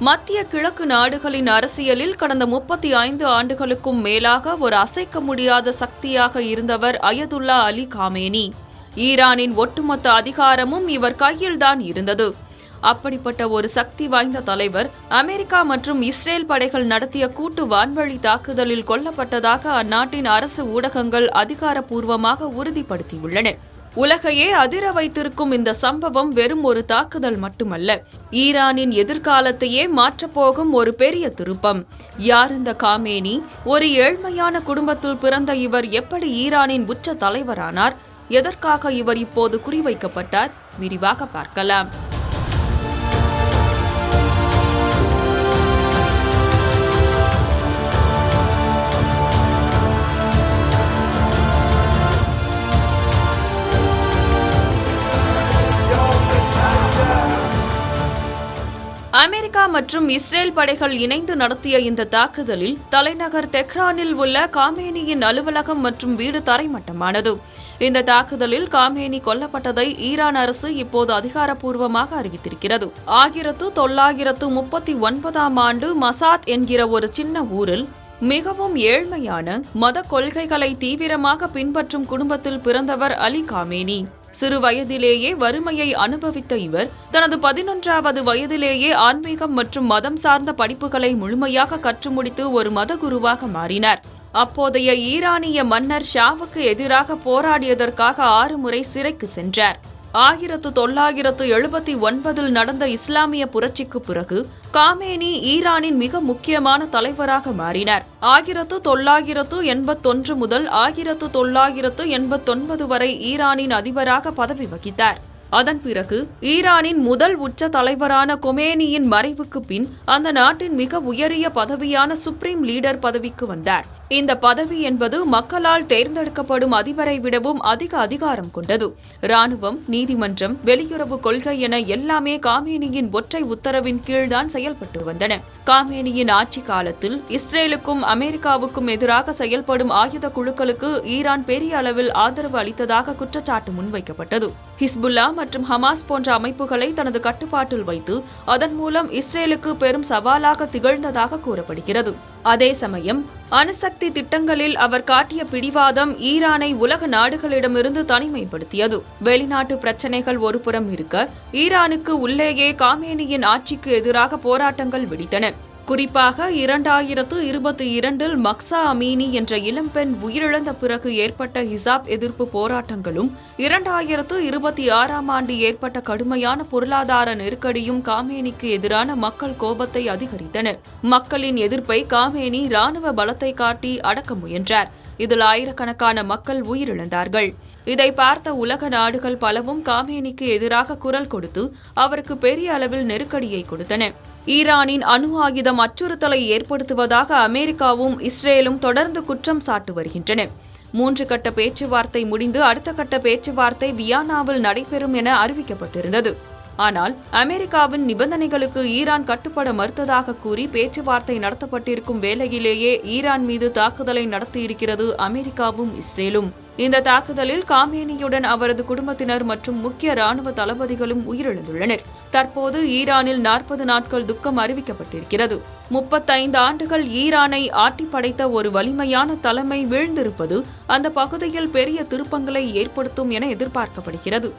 மத்திய கிழக்கு நாடுகளின் அரசியலில் கடந்த 35 ஆண்டுகளுக்கும் மேலாக ஒரு அசைக்க முடியாத சக்தியாக இருந்தவர் அயதுல்லா அலி காமேனி. ஈரானின் ஒட்டுமொத்த அதிகாரமும் இவர் கையில்தான் இருந்தது. அப்படிப்பட்ட ஒரு சக்தி வாய்ந்த தலைவர் அமெரிக்கா மற்றும் இஸ்ரேல் படைகள் நடத்திய கூட்டு வான்வழி தாக்குதலில் கொல்லப்பட்டதாக அந்நாட்டின் அரசு ஊடகங்கள் அதிகாரப்பூர்வமாக உறுதிப்படுத்தியுள்ளன. உலகையே அதிர வைத்திருக்கும் இந்த சம்பவம் வெறும் ஒரு தாக்குதல் மட்டுமல்ல, ஈரானின் எதிர்காலத்தையே மாற்றப்போகும் ஒரு பெரிய திருப்பம். யார் இந்த காமேனி? ஒரு ஏழ்மையான குடும்பத்தில் பிறந்த இவர் எப்படி ஈரானின் உச்ச தலைவரானார்? எதற்காக இவர் இப்போது குறிவைக்கப்பட்டார்? விரிவாக பார்க்கலாம். அமெரிக்கா மற்றும் இஸ்ரேல் படைகள் இணைந்து நடத்திய இந்த தாக்குதலில் தலைநகர் தெஹ்ரானில் உள்ள காமேனியின் அலுவலகம் மற்றும் வீடு தரைமட்டமானது. இந்த தாக்குதலில் காமேனி கொல்லப்பட்டதை ஈரான் அரசு இப்போது அதிகாரப்பூர்வமாக அறிவித்திருக்கிறது. 1939ஆம் ஆண்டு மசாத் என்கிற ஒரு சின்ன ஊரில் மிகவும் ஏழ்மையான மத கொள்கைகளை தீவிரமாக பின்பற்றும் குடும்பத்தில் பிறந்தவர் அலி காமேனி. சிறு வயதிலேயே வறுமையை அனுபவித்த இவர் தனது 11வது வயதிலேயே ஆன்மீகம் மற்றும் மதம் சார்ந்த படிப்புகளை முழுமையாக கற்று முடித்து ஒரு மத குருவாக மாறினார். அப்போதைய ஈரானிய மன்னர் ஷாவுக்கு எதிராக போராடியதற்காக 6 முறை சிறைக்கு சென்றார். 1979இல் நடந்த இஸ்லாமிய புரட்சிக்கு பிறகு காமேனி ஈரானின் மிக முக்கியமான தலைவராக மாறினார். 1981 முதல் 1989 வரை ஈரானின் அதிபராக பதவி வகித்தார். அதன் பிறகு ஈரானின் முதல் உச்ச தலைவரான கொமேனியின் மறைவுக்கு பின் அந்த நாட்டின் மிக உயரிய பதவியான சுப்ரீம் லீடர் பதவிக்கு வந்தார். இந்த பதவி என்பது மக்களால் தேர்ந்தெடுக்கப்படும் அதிபரை விடவும் அதிக அதிகாரம் கொண்டது. ராணுவம், நீதிமன்றம், வெளியுறவு கொள்கை என எல்லாமே காமேனியின் ஒற்றை உத்தரவின் கீழ்தான் செயல்பட்டு வந்தன. காமேனியின் ஆட்சி காலத்தில் இஸ்ரேலுக்கும் அமெரிக்காவுக்கும் எதிராக செயல்படும் ஆயுத குழுக்களுக்கு ஈரான் பெரிய அளவில் ஆதரவு அளித்ததாக குற்றச்சாட்டு முன்வைக்கப்பட்டது. ஹிஸ்புல்லா மற்றும் ஹமாஸ் போன்ற அமைப்புகளை தனது கட்டுப்பாட்டில் வைத்து அதன் மூலம் இஸ்ரேலுக்கு பெரும் சவாலாக திகழ்ந்ததாக கூறப்படுகிறது. அதே சமயம் அணுசக்தி திட்டங்களில் அவர் காட்டிய பிடிவாதம் ஈரானை உலக நாடுகளிடமிருந்து தனிமைப்படுத்தியது. வெளிநாட்டு பிரச்சினைகள் ஒருபுறம் இருக்க, ஈரானுக்கு உள்ளேயே காமேனியின் ஆட்சிக்கு எதிராக போராட்டங்கள் வெடித்தன. குறிப்பாக 2022இல் மக்சா அமீனி என்ற இளம்பெண் உயிரிழந்த பிறகு ஏற்பட்ட ஹிஜாப் எதிர்ப்பு போராட்டங்களும் 2026ஆம் ஆண்டு ஏற்பட்ட கடுமையான பொருளாதார நெருக்கடியும் காமேனிக்கு எதிரான மக்கள் கோபத்தை அதிகரித்தன. மக்களின் எதிர்ப்பை காமேனி ராணுவ பலத்தை காட்டி அடக்க முயன்றார். இதில் ஆயிரக்கணக்கான மக்கள் உயிரிழந்தார்கள். இதை பார்த்த உலக நாடுகள் பலவும் காமேனிக்கு எதிராக குரல் கொடுத்து அவருக்கு பெரிய அளவில் நெருக்கடியை கொடுத்தன. ஈரானின் அணு ஆயுதம் அச்சுறுத்தலை ஏற்படுத்துவதாக அமெரிக்காவும் இஸ்ரேலும் தொடர்ந்து குற்றம் சாட்டி வருகின்றன. 3 கட்ட பேச்சுவார்த்தை முடிந்து அடுத்த கட்ட பேச்சுவார்த்தை வியன்னாவில் நடைபெறும் என அறிவிக்கப்பட்டிருந்தது. ஆனால் அமெரிக்காவின் நிபந்தனைகளுக்கு ஈரான் கட்டுப்பட மறுத்ததாக கூறி பேச்சுவார்த்தை நடத்தப்பட்டிருக்கும் வேளையிலேயே ஈரான் மீது தாக்குதலை நடத்தியிருக்கிறது அமெரிக்காவும் இஸ்ரேலும். இந்த தாக்குதலில் காமேனியுடன் அவரது குடும்பத்தினர் மற்றும் முக்கிய ராணுவ தளபதிகளும் உயிரிழந்துள்ளனர். தற்போது ஈரானில் 40 நாட்கள் துக்கம் அறிவிக்கப்பட்டிருக்கிறது. 35 ஆண்டுகள் ஈரானை ஆட்டி படைத்த ஒரு வலிமையான தலைமை வீழ்ந்திருப்பது அந்த பகுதியில் பெரிய திருப்பங்களை ஏற்படுத்தும் என எதிர்பார்க்கப்படுகிறது.